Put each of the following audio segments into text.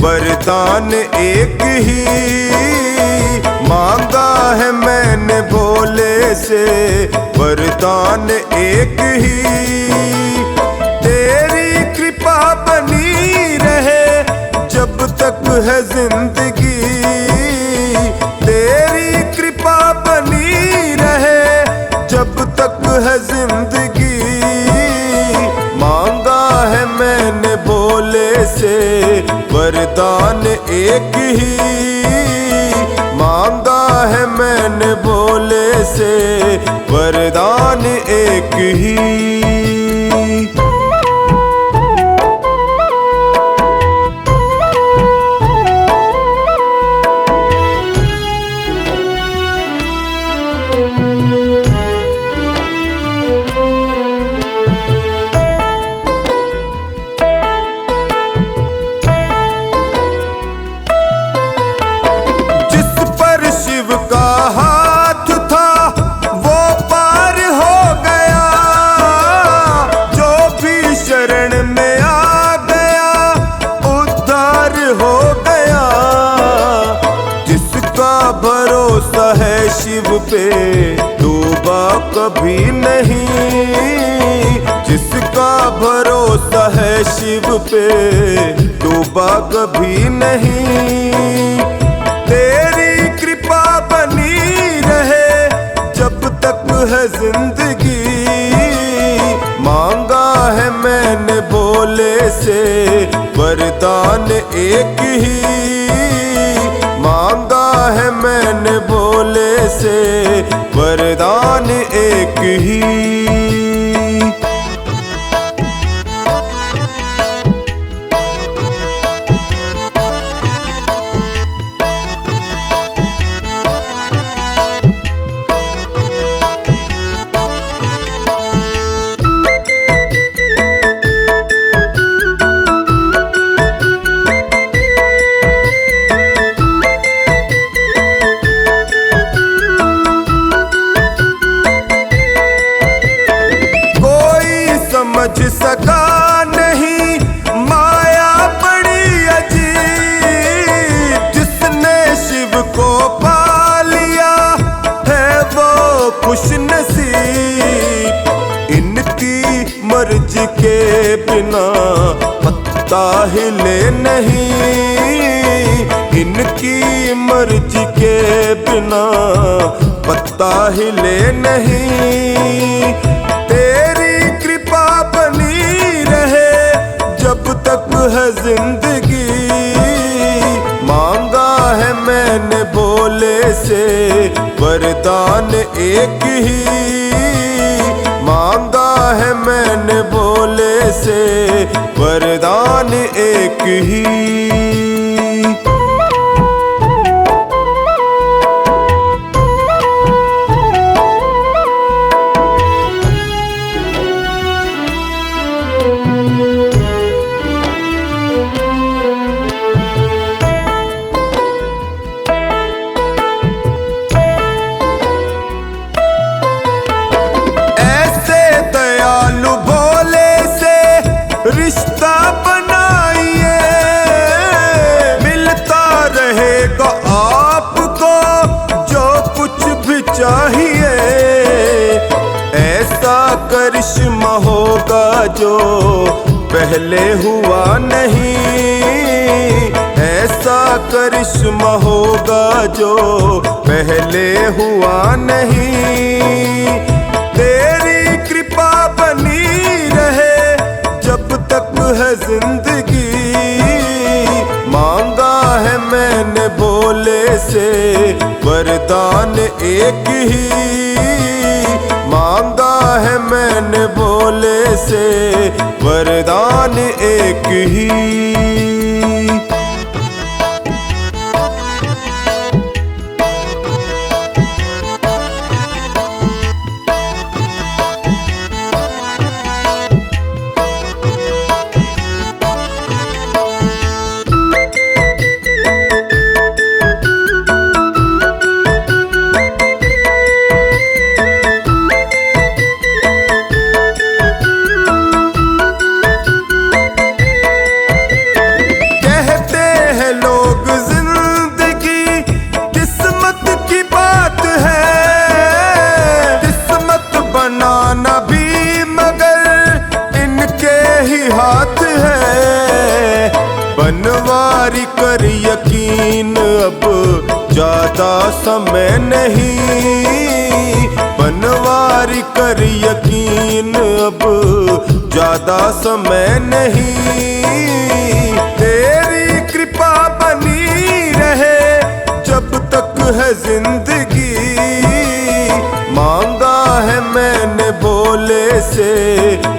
वरदान एक ही मांगा है मैंने भोले से, वरदान एक ही। तेरी कृपा बनी रहे जब तक है जिंदगी, तेरी कृपा बनी रहे जब तक है जिंदगी। मांगा है मैंने भोले से, वरदान एक ही मांगा है मैंने भोले से, वरदान एक ही। भरोसा है शिव पे डूबा कभी नहीं, जिसका भरोसा है शिव पे डूबा कभी नहीं। तेरी कृपा बनी रहे जब तक है जिंदगी। मांगा है मैंने भोले से, वरदान एक ही मांगा है मैंने भोले से, वरदान एक ही। समझ सका नहीं माया बड़ी अजीब, जिसने शिव को पा लिया है वो खुश नसीब। इनकी मर्जी के बिना पत्ता हिले नहीं, इनकी मर्जी के बिना पत्ता हिले नहीं। तेरी कृपा बनी रहे जब तक है जिंदगी। मांगा है मैंने भोले से, वरदान एक ही मांगा है मैंने भोले से, वरदान एक ही। रिश्ता बनाइए मिलता रहेगा आपको जो कुछ भी चाहिए। ऐसा करिश्मा होगा जो पहले हुआ नहीं, ऐसा करिश्मा होगा जो पहले हुआ नहीं। तेरी कृपा बनी रहे जब तक है जिंदगी। मांगा है मैंने भोले से, वरदान एक ही मांगा है मैंने भोले से, वरदान एक ही। बनवारी कर यकीन, अब ज्यादा समय नहीं। बनवारी कर यकीन, अब ज्यादा समय नहीं। तेरी कृपा बनी रहे जब तक है जिंदगी। मांगा है मैंने भोले से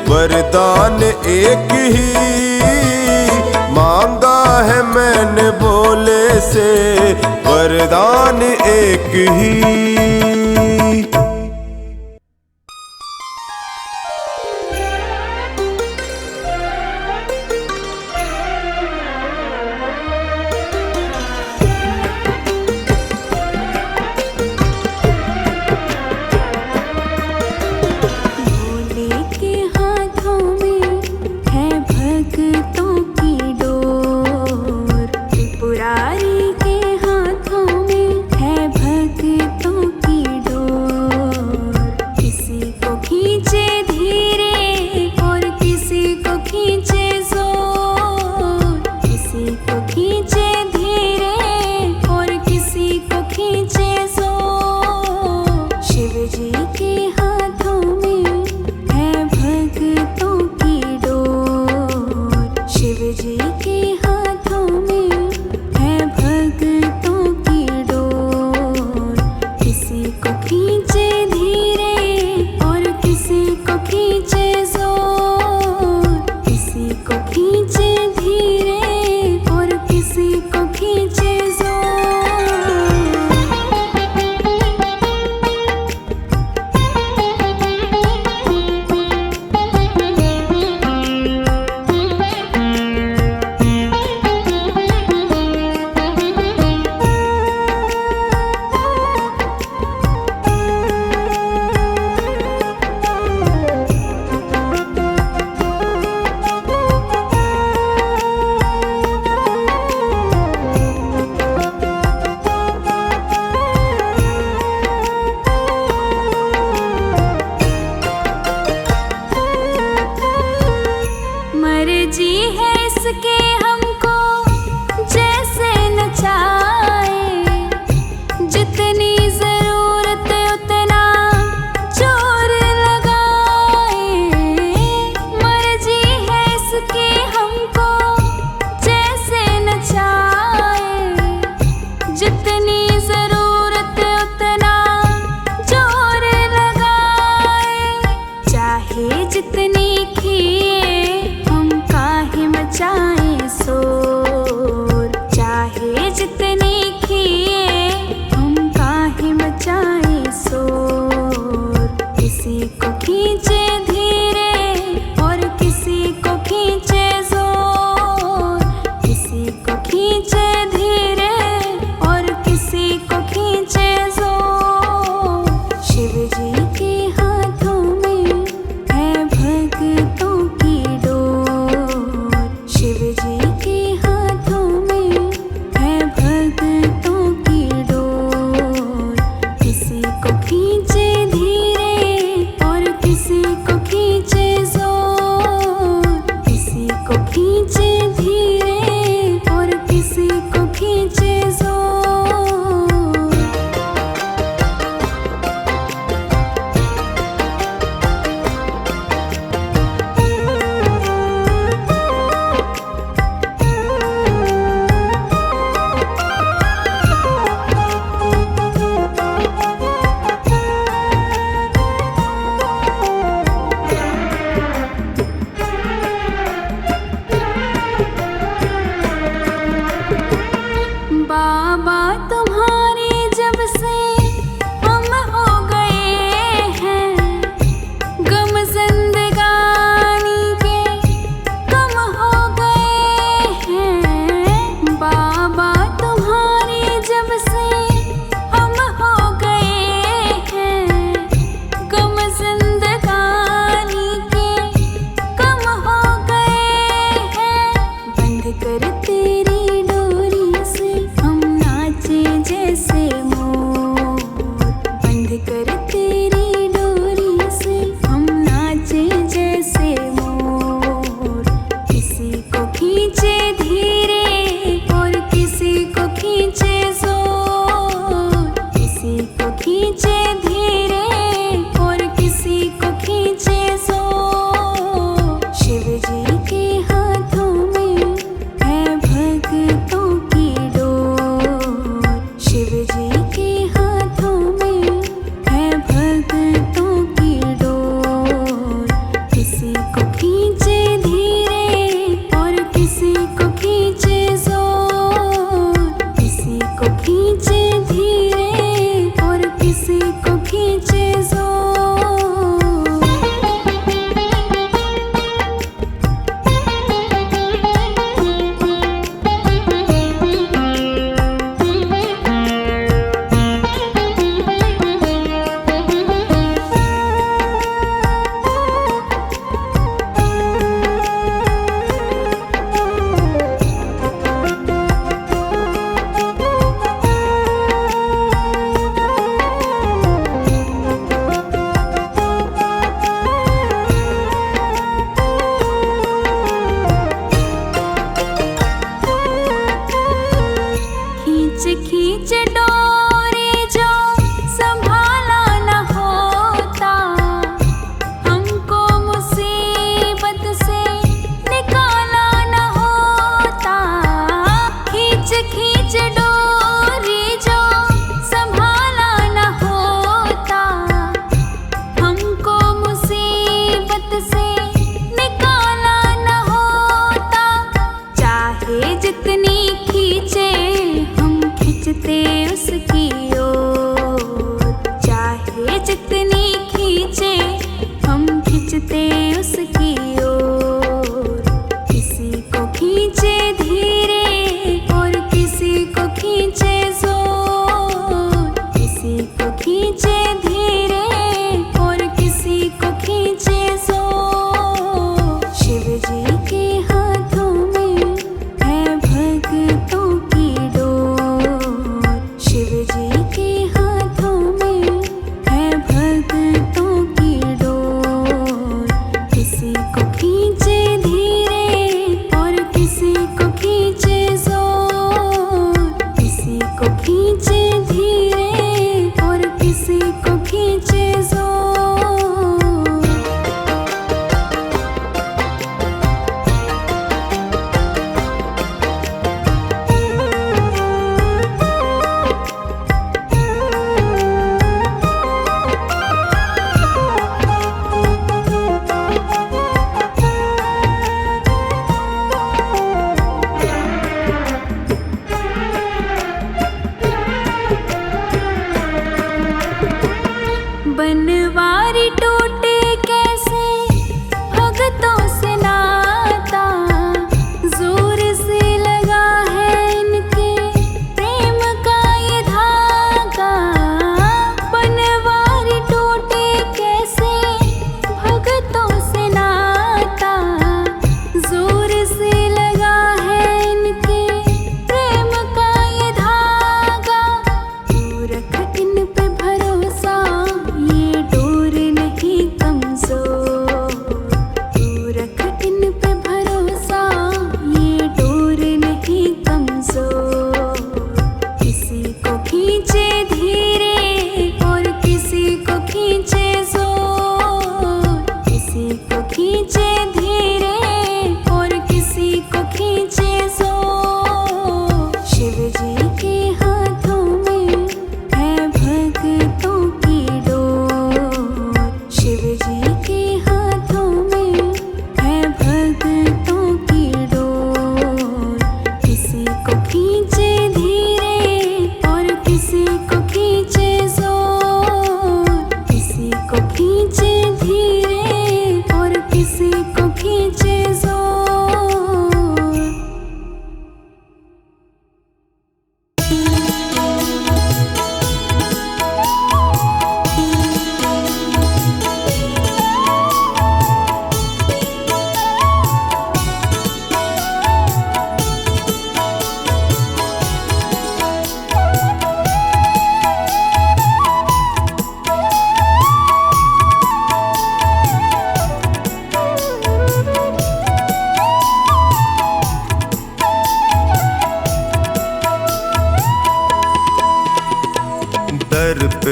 वरदान एक ही। मांगा है मैंने भोले से वरदान एक ही।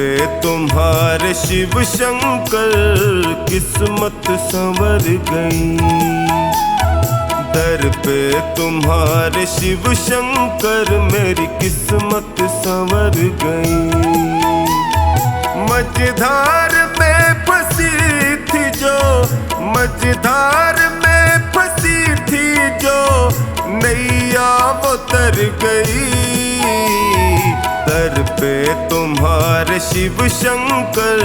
पे तुम्हारे शिव शंकर किस्मत संवर गई। दर पे तुम्हारे शिव शंकर मेरी किस्मत संवर गई। मझधार में फंसी थी जो, मझधार में फंसी थी जो नैया वो तर गई। दर पे तुम्हारे शिव शंकर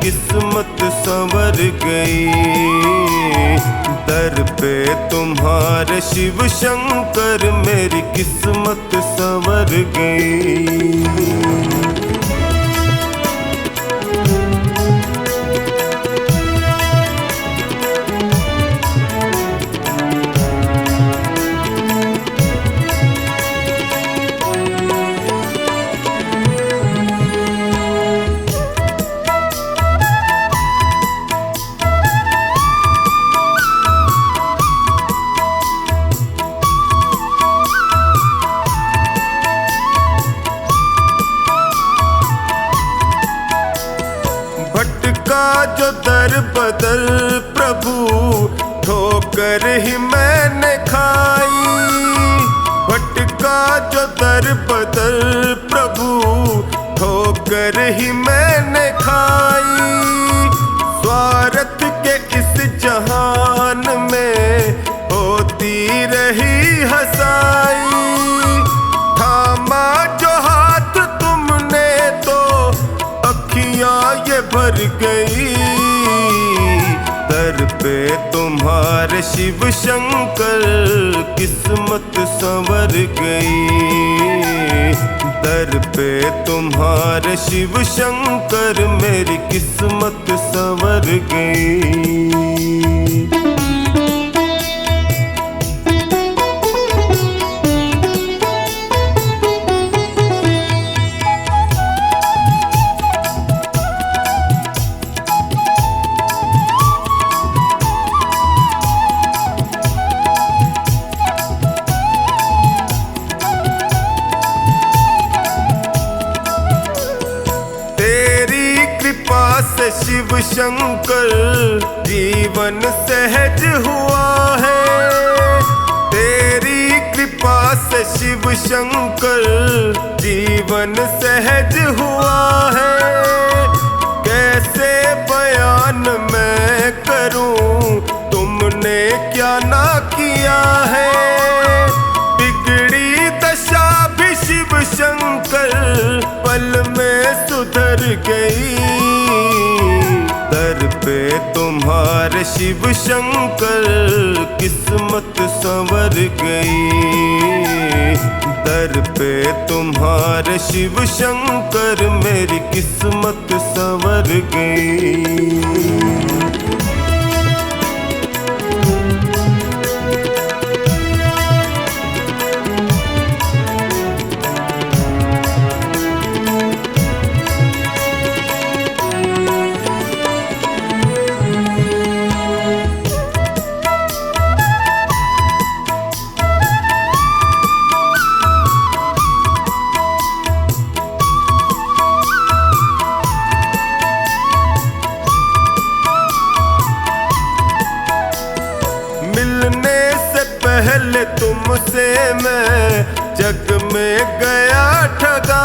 किस्मत संवर गई। दर पे तुम्हारे शिव शंकर मेरी किस्मत संवर गई। भटका जो दर बदर प्रभु ठोकर ही मैंने खाई। भटका जो दर बदर प्रभु ठोकर ही मैंने खाई। स्वार्थ के इस जहान में होती रही हंसाई। थामा जो हाथ तुमने तो अखियां ये भर गई। दर पे तुम्हारे शिव शंकर किस्मत संवर गई। दर पे तुम्हारे शिव शंकर मेरी किस्मत संवर गई। से शिव शंकर जीवन सहज हुआ है। तेरी कृपा से शिव शंकर जीवन सहज हुआ है। कैसे बयान मैं करूं तुमने क्या ना किया है। बिगड़ी दशा भी शिव शंकर पल में सुधर गई। दर पे तुम्हारे शिव शंकर किस्मत संवर गई। दर पे तुम्हारे शिव शंकर मेरी किस्मत संवर गई। पहले तुमसे मैं जग में गया ठगा।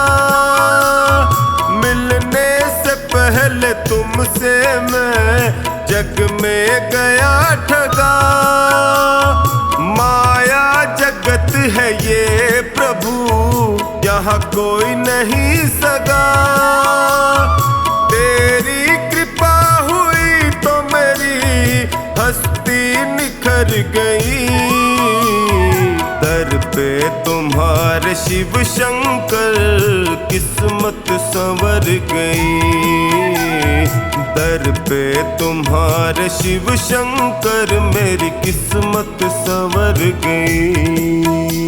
मिलने से पहले तुमसे मैं जग में गया ठगा। माया जगत है ये प्रभु यहाँ कोई नहीं सगा। तेरी कृपा हुई तो मेरी हस्ती निखर गई। दर पे तुम्हारे शिव शंकर किस्मत संवर गई। दर पे तुम्हारे शिव शंकर मेरी किस्मत संवर गई।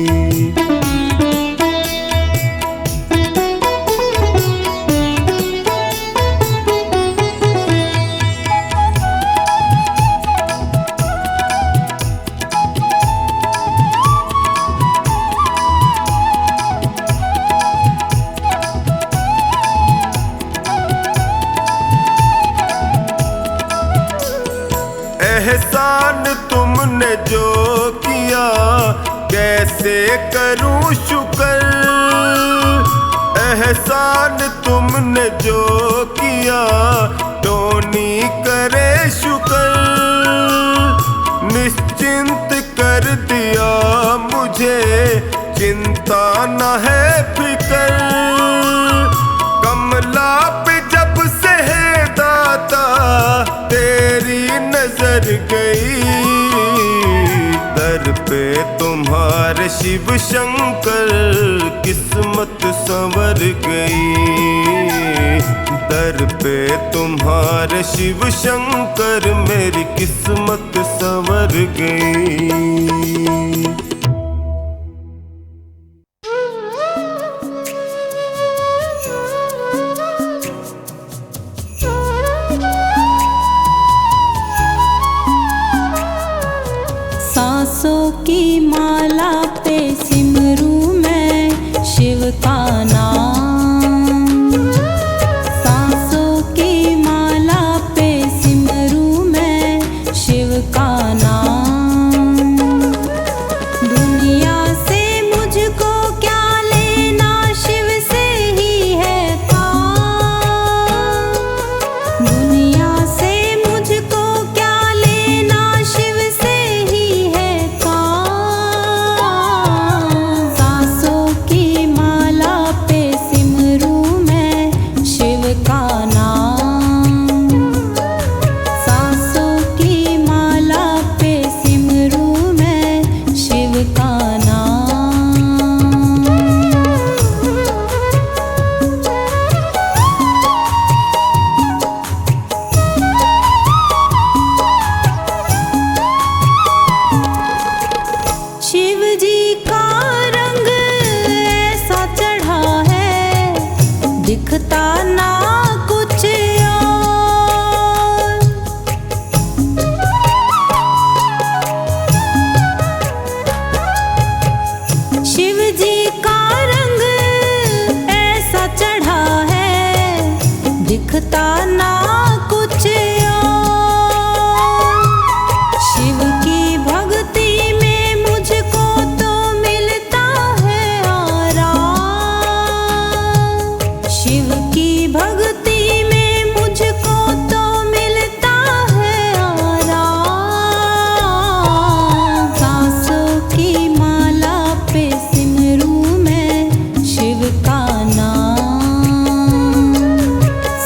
एहसान तुमने जो किया कैसे करूं शुक्र, एहसान तुमने जो किया टोनी करे शुक्र। निश्चिंत कर दिया मुझे चिंता न है फिक्र, कमला पे जब से है दाता तेरी नजर गई, दर पे तुम्हारे शिव शंकर किस्मत संवर गई, दर पे तुम्हारे शिव शंकर मेरी किस्मत संवर गई। सांसों की माला पे सिमरूं मैं शिव का नाम, सांसों की माला पे सिमरूं मैं शिव का नाम। दुनिया से मुझको क्या लेना, शिव से ही है काम। दुनिया से मुझको क्या लेना, शिव से ही है काम। सांसों की माला पे सिमरूं मैं शिव का नाम, सांसों की माला पे सिमरूं मैं शिव का नाम। शिव जी का रंग ऐसा चढ़ा है दिखता ना कुछ और। शिव जी का रंग ऐसा चढ़ा है दिखता ना कुछ और। शिव की भक्ति में मुझको तो मिलता है आराम, शिव की भक्ति में मुझको तो मिलता है आराम। सांसों की माला पे सिमरूं मैं शिव का नाम,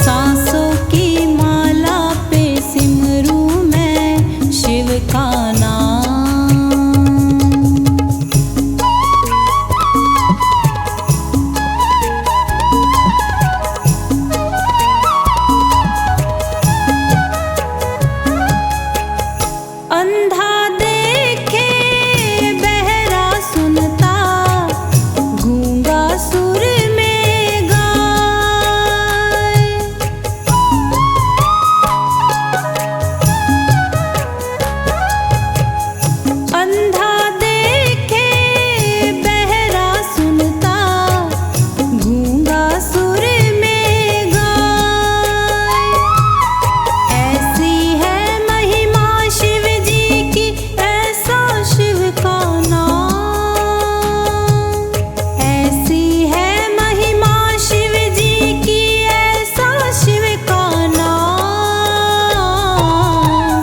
सांसों की माला पे सिमरूं मैं शिव का नाम। अंधा देखे बहरा सुनता, गूंगा सुर में गाए। अंधा देखे बहरा सुनता, गूंगा सुर में गाए। ऐसी है महिमा शिव जी की, ऐसा शिव का नाम। ऐसी है महिमा शिव जी की, ऐसा शिव का नाम।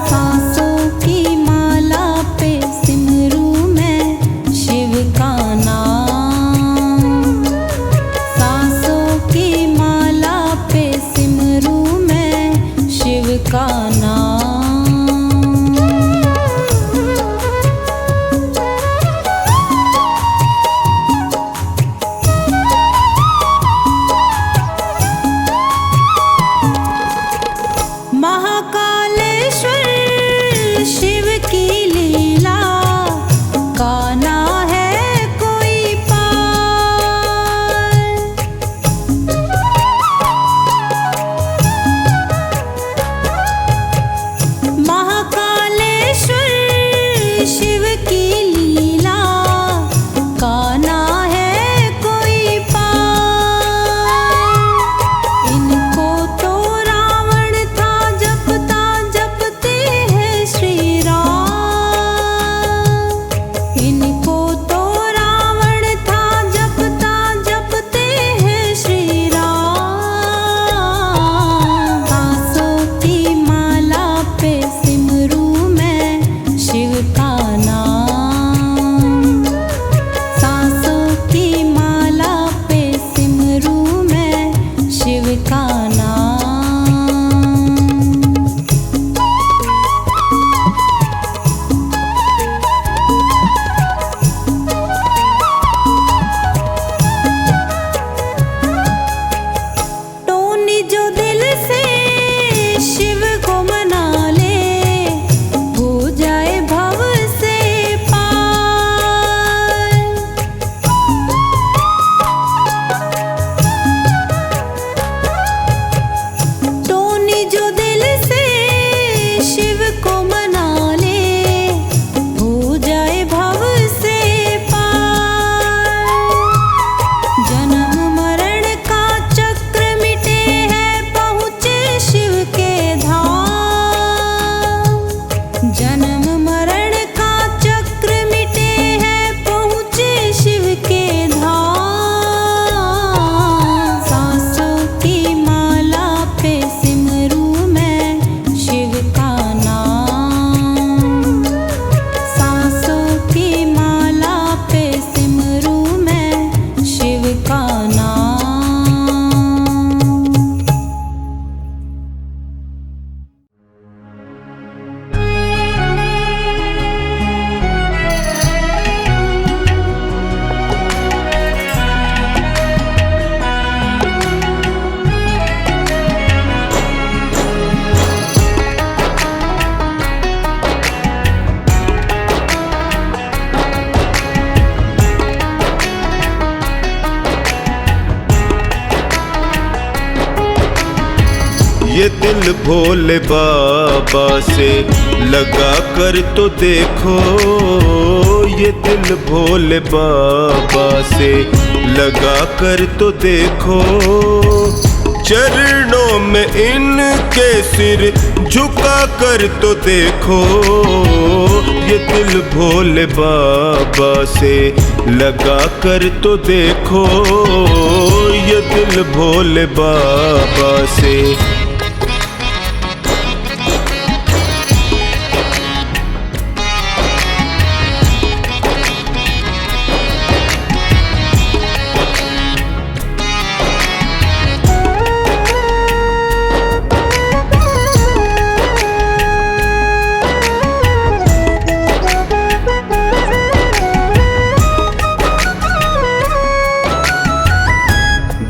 सांसों की माला पे सिमरूं मैं शिव का नाम, सांसों की माला पे सिमरूं मैं शिव का नाम। महाकालेश्वर शिव की लीला का ना है कोई पार। ये दिल भोले बाबा से लगा कर तो देखो, ये दिल भोले बाबा से लगा कर तो देखो। चरणों में इनके सिर झुका कर तो देखो, ये दिल भोले बाबा से लगा कर तो देखो, ये दिल भोले बाबा से।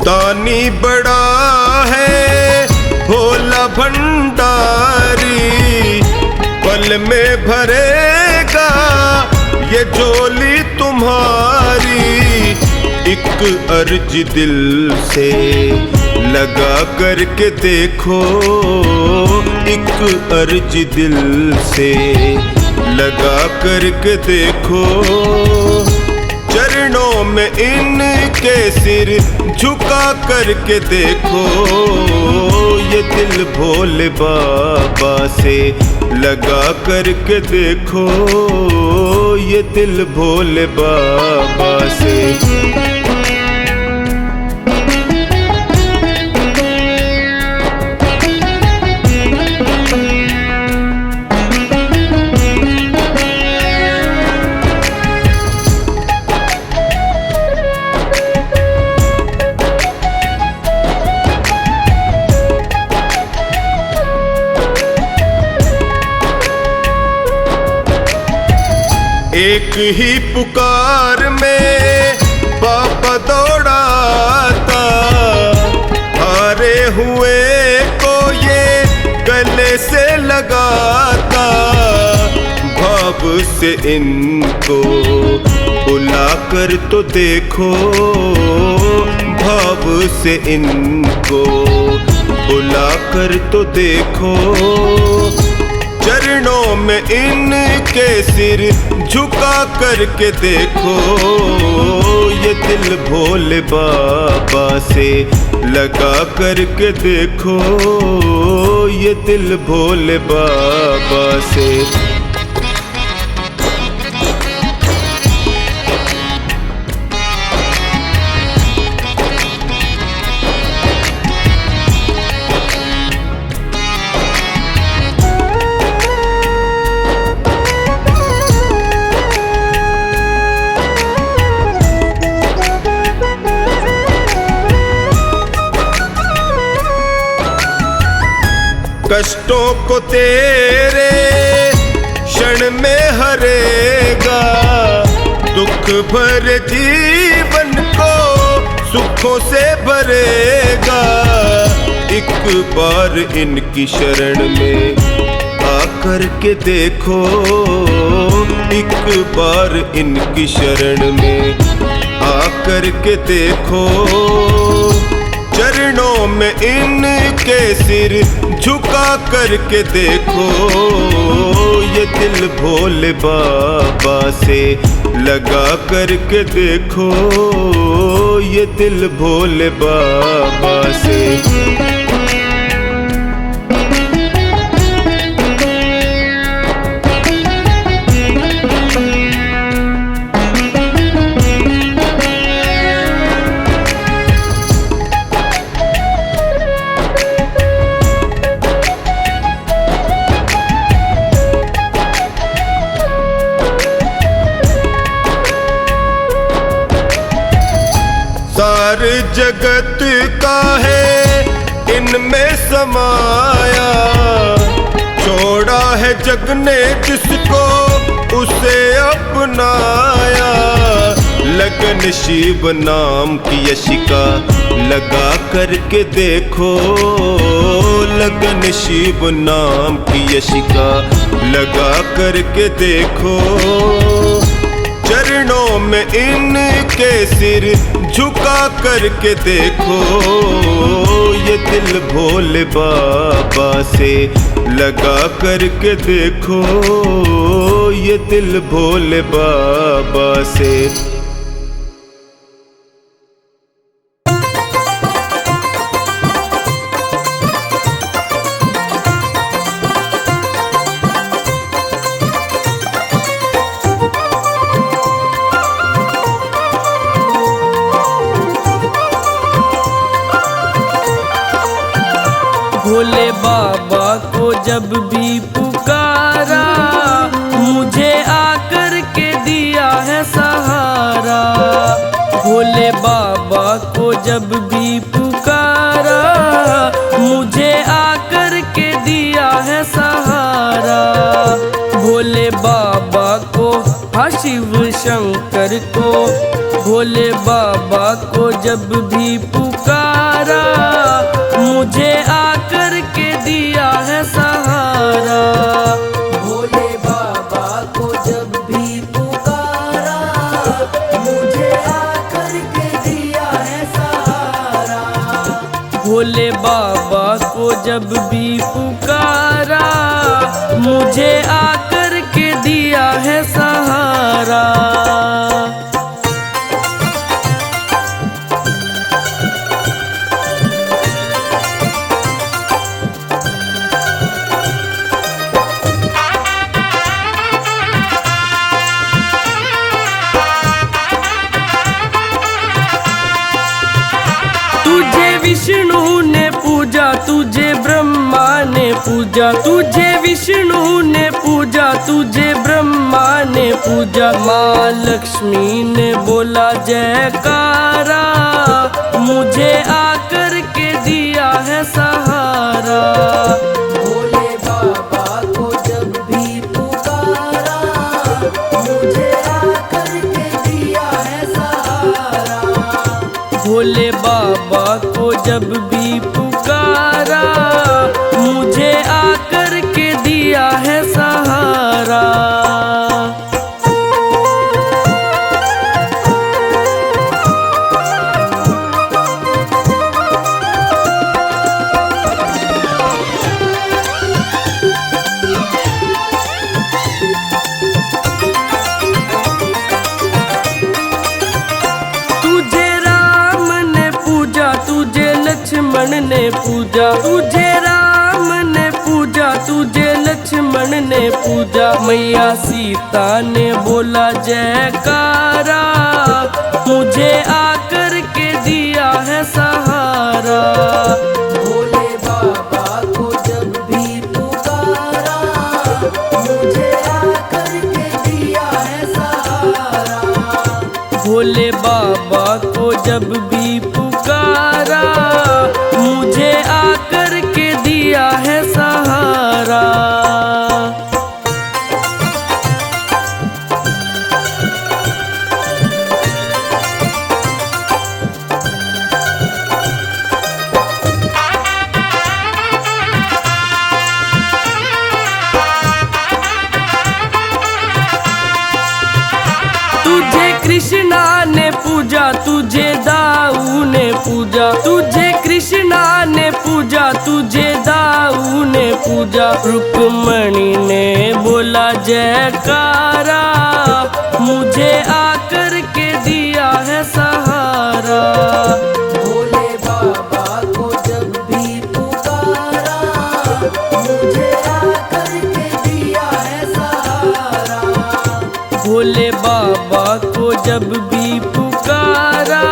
दानी बड़ा है भोला भंडारी, पल में भरेगा ये झोली तुम्हारी। एक अर्ज दिल से लगा कर के देखो, एक अर्ज दिल से लगा कर के देखो। चरणों में इनके सिर झुका करके देखो, ये दिल भोले बाबा से लगा करके देखो, ये दिल भोले बाबा से। एक ही पुकार में बाबा दौड़ाता, हारे हुए को ये गले से लगाता। भाव से इनको बुला कर तो देखो, भाव से इनको बुला कर तो देखो। चरणों में इनके सिर झुका करके देखो, ये दिल भोले बाबा से लगा करके देखो, ये दिल भोले बाबा से। कष्टों को तेरे क्षण में हरेगा, दुख भरे जीवन को सुखों से भरेगा। एक बार इनकी शरण में आकर के देखो, एक बार इनकी शरण में आकर के देखो। चरणों में इनके सिर झुका करके देखो, ये दिल भोले बाबा से लगा करके देखो, ये दिल भोले बाबा से। सार जगत का है इनमें समाया, छोड़ा है जग ने जिसको उसे अपनाया। लगन शिव नाम की यशिका लगा करके देखो, लगन शिव नाम की यशिका लगा करके देखो। चरणों में इनके सिर झुका करके देखो, ये दिल भोले बाबा से लगा करके देखो, ये दिल भोले बाबा से। भोले बाबा को जब भी पुकारा, मुझे आकर के दिया है सहारा। भोले बाबा को जब भी पुकारा, मुझे आकर के दिया है सहारा। भोले बाबा को, हाँ शिव शंकर को, भोले बाबा को जब भी पुकारा, मुझे आकर के दिया है सहारा। भोले बाबा को जब भी पुकारा, मुझे आकर के दिया है सहारा। भोले बाबा को जब भी पुकारा, मुझे आकर के दिया है सहारा। तुझे विष्णु ने पूजा, तुझे ब्रह्मा ने पूजा, तुझे विष्णु ने पूजा, तुझे ब्रह्मा ने पूजा। माँ लक्ष्मी ने बोला जयकारा, मुझे आकर के दिया है सहारा। भोले बाबा को जब भी पुकारा, मुझे आकर के दिया है सहारा। भोले बाबा को जब भी पुकारा, मुझे आकर के दिया है सहारा। तुझे राम ने पूजा, तुझे लक्ष्मण ने पूजा, तुझे राम ने पूजा, तुझे लक्ष्मण ने पूजा। मैया सीता ने बोला जयकारा, मुझे आकर के दिया है सहारा। भोले बाबा को जब भी पुकारा, मुझे आकर के दिया है सहारा। भोले बाबा को जब भी पुकारा, मुझे आकर के दिया है सहारा। तुझे कृष्णा ने पूजा, तुझे दाऊ ने पूजा, तुझे कृष्णा ने पूजा, तुझे दाऊ ने पूजा। रुक्मणी ने बोला जयकारा, मुझे आकर के दिया है सहारा। भोले बाबा को जब भी पुकारा, मुझे आकर के दिया है सहारा। भोले बाबा को जब भी पुकारा,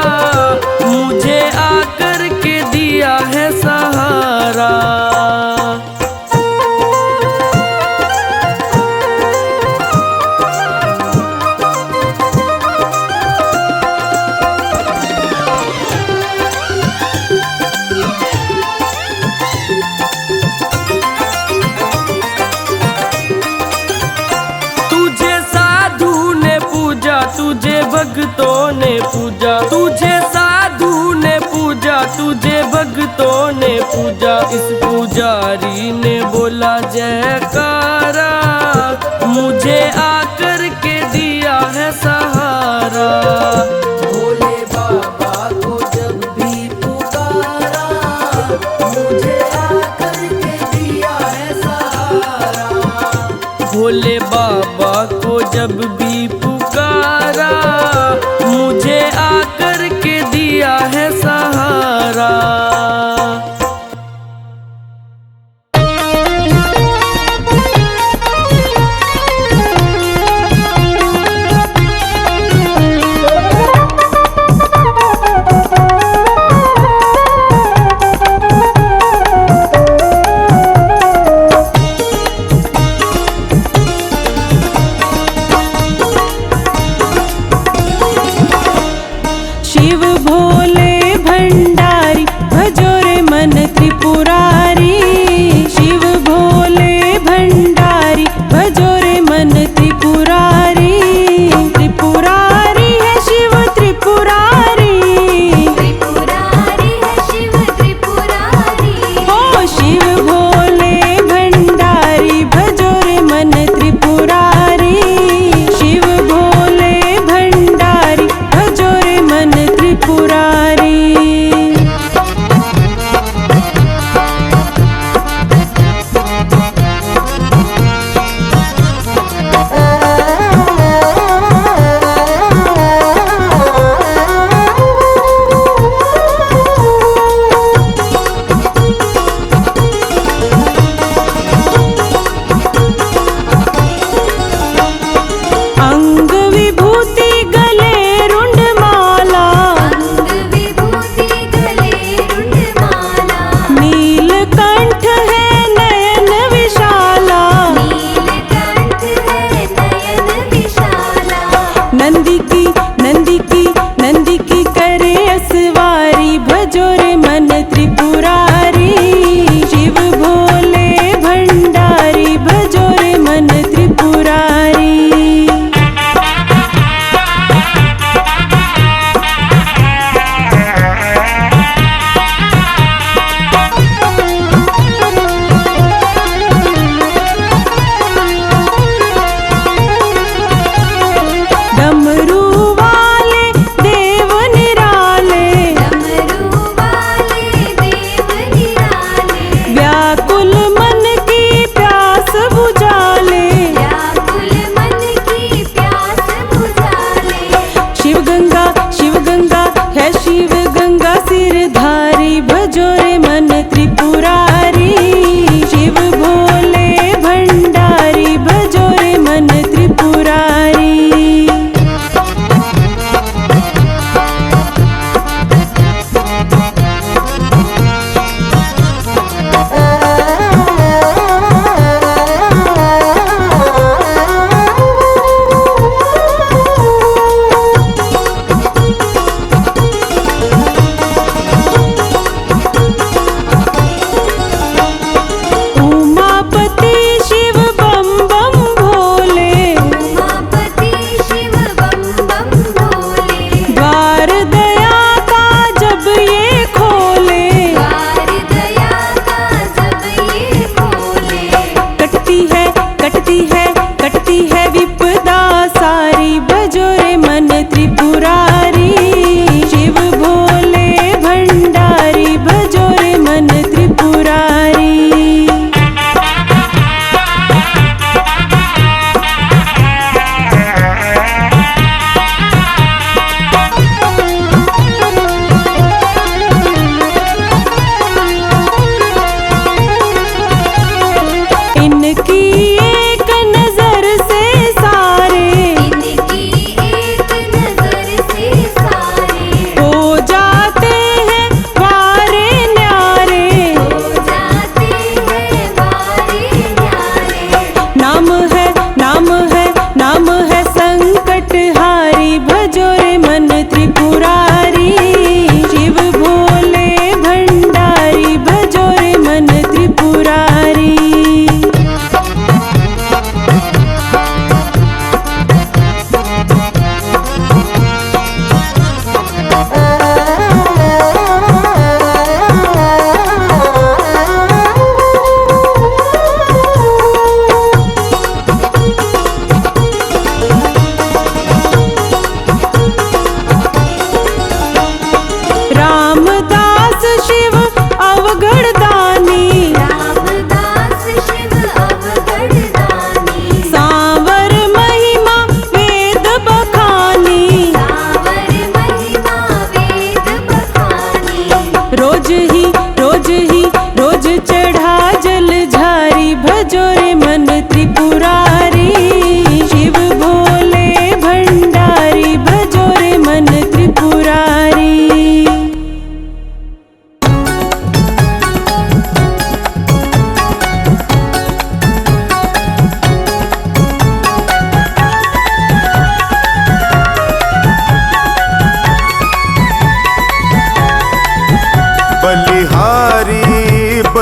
मुझे आकर के दिया है सहारा। तुझे साधु ने पूजा, तुझे भक्तों ने पूजा, तुझे साधु ने पूजा, तुझे भक्तों ने पूजा। इस पुजारी ने बोला जयकारा, मुझे आकर के दिया है सहारा। सहारा। भोले बाबा को जब भी पुकारा, मुझे आकर के दिया है सहारा। भोले बाबा को जब भी पुकारा, मुझे आकर के दिया है सहारा।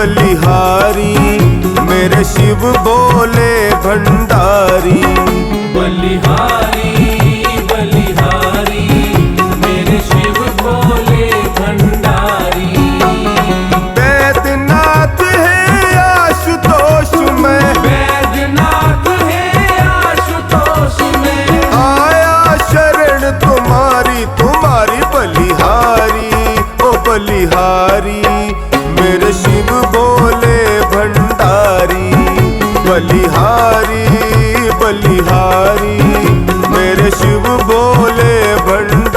बलिहारी मेरे शिव भोले भंडारी। बलिहारी बलिहारी मेरे शिव भोले भंडारी। बैद्यनाथ है आशुतोष में, बैद्यनाथ है आशुतोष में, आया शरण तुम्हारी तुम्हारी बलिहारी। ओ बलिहारी मेरे शिव भोले भंडारी। बलिहारी बलिहारी मेरे शिव भोले भंडारी।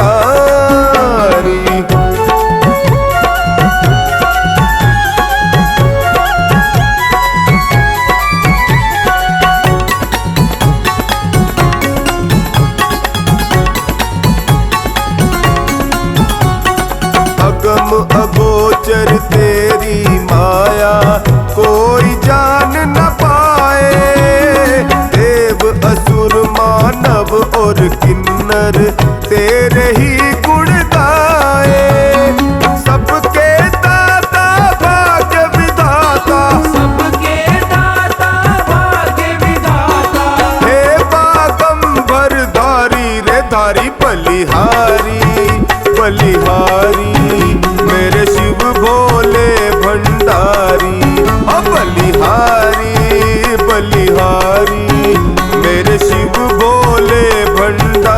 अगम अगोचर तेरी माया कोई जान न पाए। देव असुर मानव और किन्नर तेरे ही गुण गाए। सबके दाता भाग्य विधाता, सबके दाता भाग्य विधाता। हे बागंबर धारी रे धारी बलिहारी। बलिहारी मेरे शिव भोले भंडारी। ओ बलिहारी बलिहारी मेरे शिव भोले भंडारी।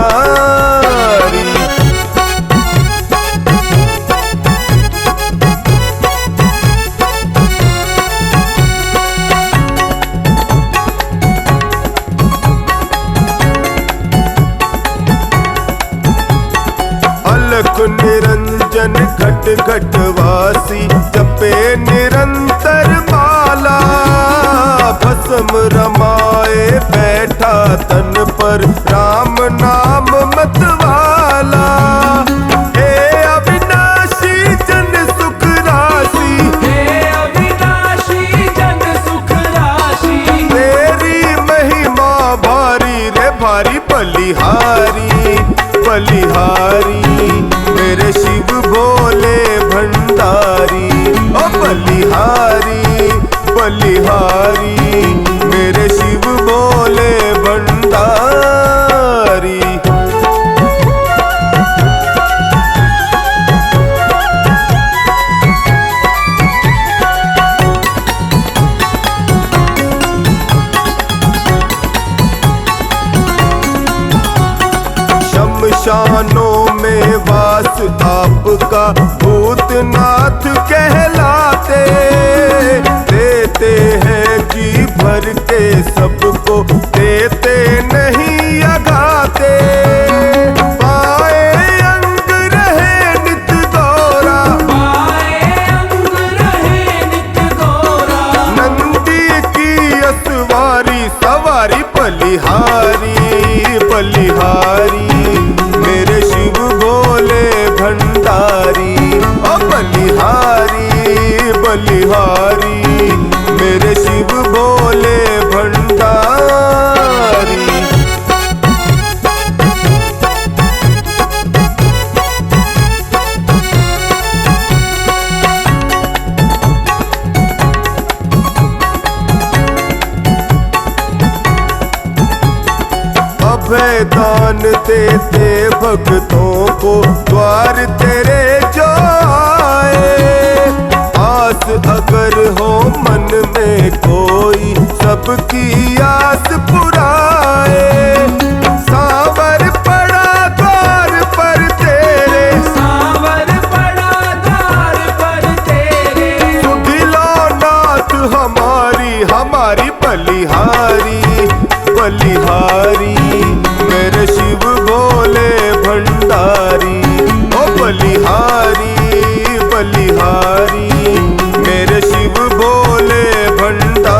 अलख निरंजन घट घट वासी जपे निरंतर माला। भस्म रमाए बैठा तन पर राम नाम मतवाला। हे अविनाशी जन सुख राशि, हे अविनाशी जन सुख राशि। तेरी महिमा भारी रे भारी बलिहारी। बलिहारी मेरे शिव भोले भंडारी। ओ बलिहारी बलिहारी मेरे शिव भोले भंडारी। शमशानों में वास आपका भूतनाथ कहलाते। देते हैं जी भर के सबको, देते नहीं अगाते। पाए अंग रहे नित गौरा, पाए अंग रहे नित गौरा। नंदी की असवारी सवारी बलिहारी। बलिहारी मेरे शिव भोले भंडारी। ओ बलिहारी बलिहारी मेरे शिव भोले भंडारी। अभय दान देते भक्तों को द्वार तेरे जो आए। आस अगर हो मन में कोई सबकी आस पुराए। सावर पड़ा द्वार पर तेरे, सावर पड़ा द्वार पर तेरे। सुधिलो नाथ हमारी हमारी बलिहारी। बलिहारी मेरे शिव भोले भंडारी। ओ बलिहारी बलिहारी मेरे शिव भोले भंडारी।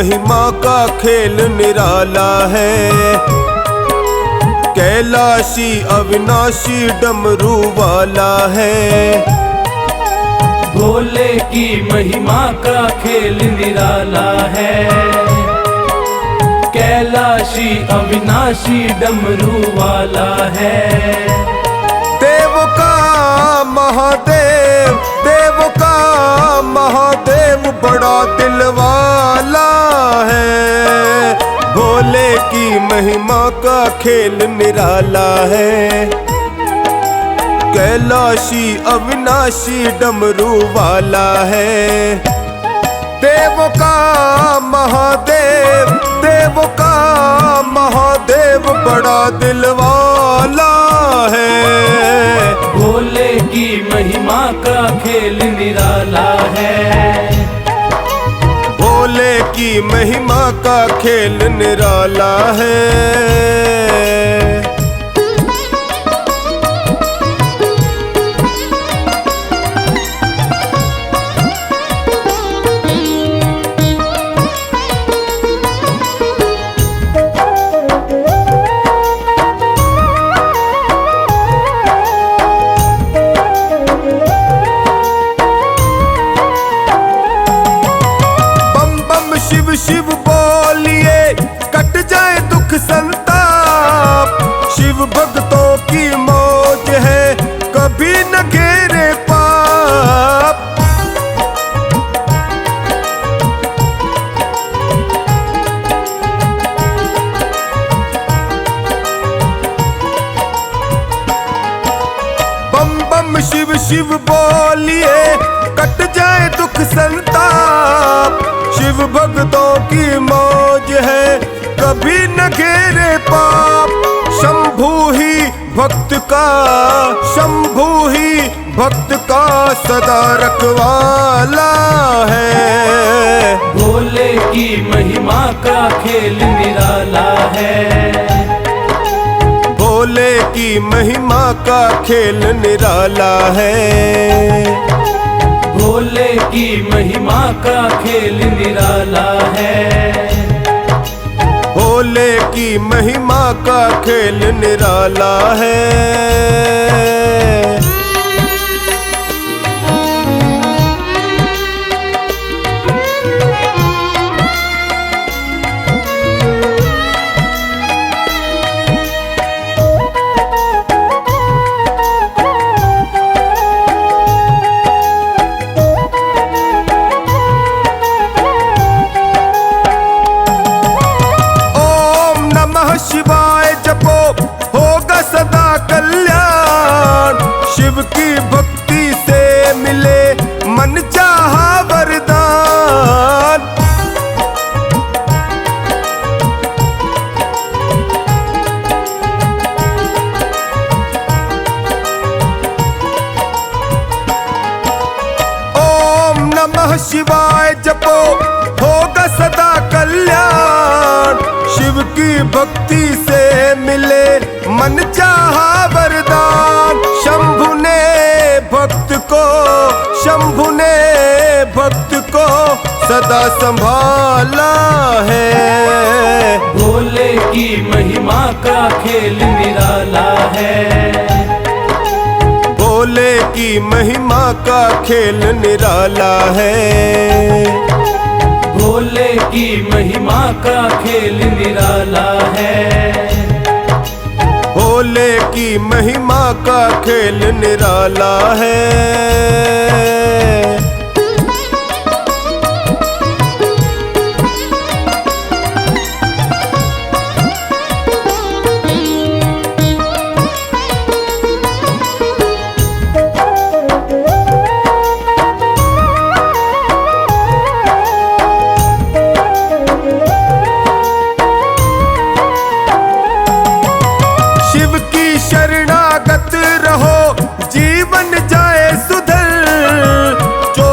महिमा का खेल निराला है। कैलाशी अविनाशी डमरू वाला है। भोले की महिमा का खेल निराला है। कैलाशी अविनाशी डमरू वाला है। देव का महादेव, देव का महादेव बड़ा दिल वाला है। भोले की महिमा का खेल निराला है। कैलाशी अविनाशी डमरू वाला है। देव का महादेव, देव का महादेव बड़ा दिल वाला है। भोले की महिमा का खेल निराला है। भोले की महिमा का खेल निराला है। शिव शिव बोलिए कट जाए दुख संताप। शिव भक्तों की मौज है कभी न घेरे पाप। बम बम शिव शिव बोलिए कट जाए दुख संताप। शिव भक्तों की मौज है कभी न घेरे पाप। शंभू ही भक्त का, शंभू ही भक्त का सदा रखवाला है। भोले की महिमा का खेल निराला है। भोले की महिमा का खेल निराला है। भोले की महिमा का खेल निराला है। भोले की महिमा का खेल निराला है। शिवाय जपो होगा सदा कल्याण। शिव की भक्ति से मिले मन चाहा वरदान। ओम नमः शिवाय जपो होगा सदा कल्याण। शिव की भक्ति से मिले मन चाहा वरदान। शंभु ने भक्त को, शंभु ने भक्त को सदा संभाला है। भोले की महिमा का खेल निराला है। भोले की महिमा का खेल निराला है। भोले की महिमा का खेल निराला है। भोले की महिमा का खेल निराला है। शरणागत रहो जीवन जाए सुधर। जो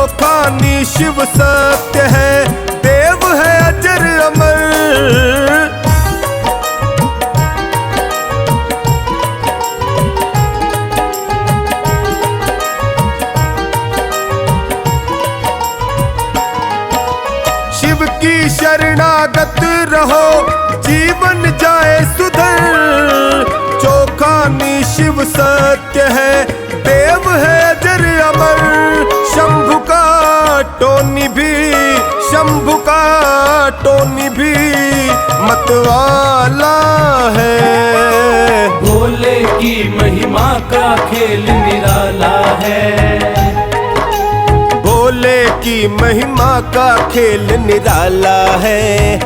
जीवन जाए सुधर। चोखा शिव सत्य है, देव है अजर अमर। शंभु का टोनी भी, शंभु का टोनी भी मतवाला है। भोले की महिमा का खेल निराला है। भोले की महिमा का खेल निराला है।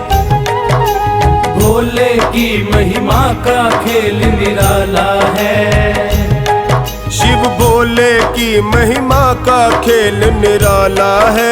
भोले की महिमा का खेल निराला है। शिव भोले की महिमा का खेल निराला है।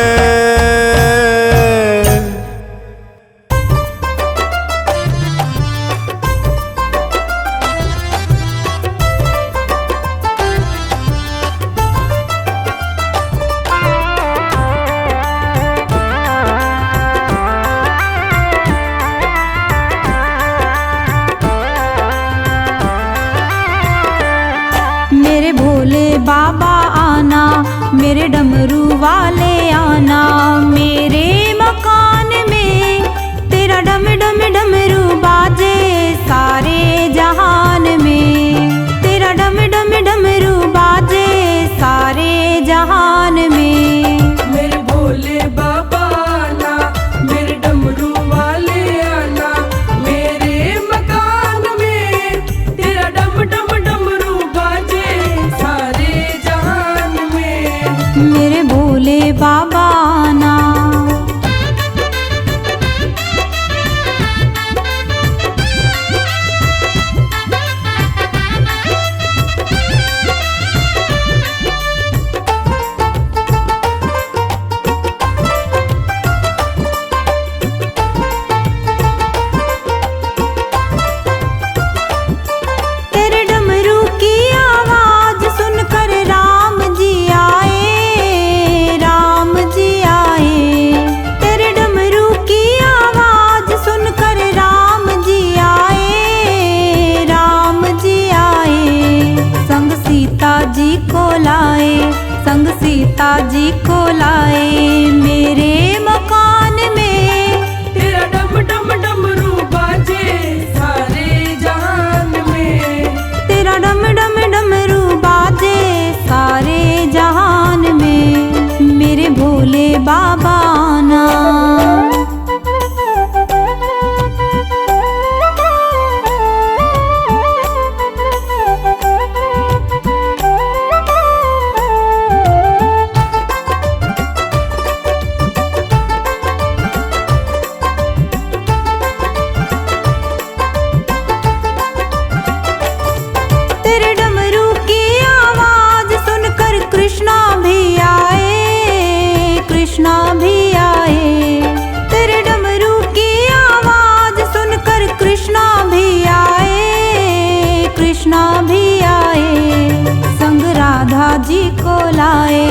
मेरे भोले बाबा आना, मेरे डमरू वाले आना। मेरे मकान में तेरा डम डम डमरू बाजे सारे जहान में। तेरा डम डम डमरू बाजे सारे जहान में। मेरे भोले बाबा आना, मेरे डमरू वाले आना। मेरे मकान में तेरा डम डम डमरू बाजे सारे जहान में। मेरे भोले बाबा आना। तेरे डमरू की आवाज सुनकर राम जी आए, राम जी आए। तेरे डमरू की आवाज सुनकर राम जी आए, राम जी आए। संग सीता जी को लाए, संग सीता जी को लाए। मेरे मकान में तेरा डम डम डमरू बाजे सारे जहान में। तेरा डम डम डमरू बाजे सारे जहान में। मेरे भोले बाबा आना। तेरे डमरू की आवाज सुनकर कृष्णा भी आए, कृष्णा भी आए। तेरे डमरू की आवाज सुनकर कृष्णा भी आए, कृष्णा भी आए। संग राधा जी को लाए,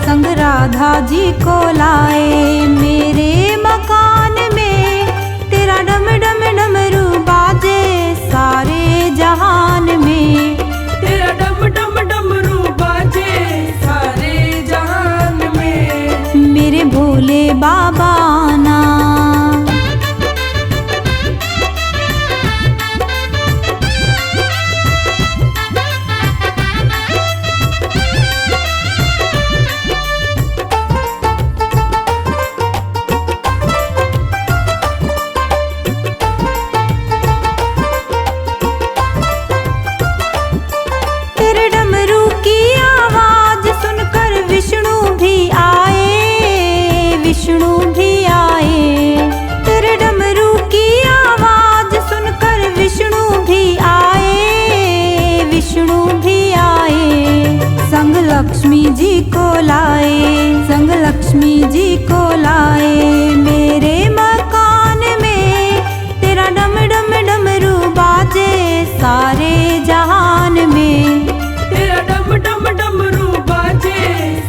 संग राधा जी को लाए। मेरे मकान में तेरा डम डम डमरू बाजे सारे जहान में। तेरा डम डम डमरू बाजे सारे जहान में। मेरे भोले बाबा आना। तेरे डमरू की आवाज सुनकर विष्णु भी आए, विष्णु भी आए। तेरे डमरू की आवाज सुनकर विष्णु भी आए, विष्णु भी आए। संग लक्ष्मी जी को लाए, संग लक्ष्मी जी को लाए। मेरे मकान में तेरा डम डम डमरू बाजे सारे जहान में। तेरा डम डम डमरू बाजे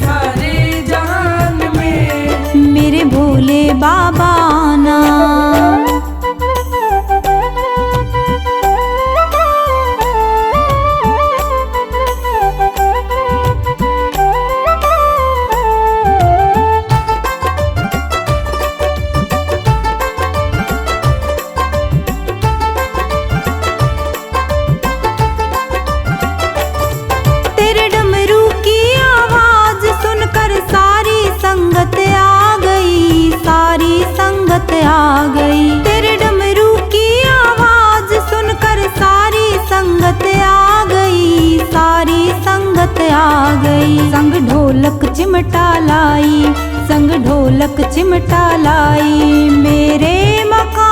सारे जहान में। मेरे भोले बाबा आना। चिमटा लाई, संग ढोलक चिमटा लाई। मेरे मकान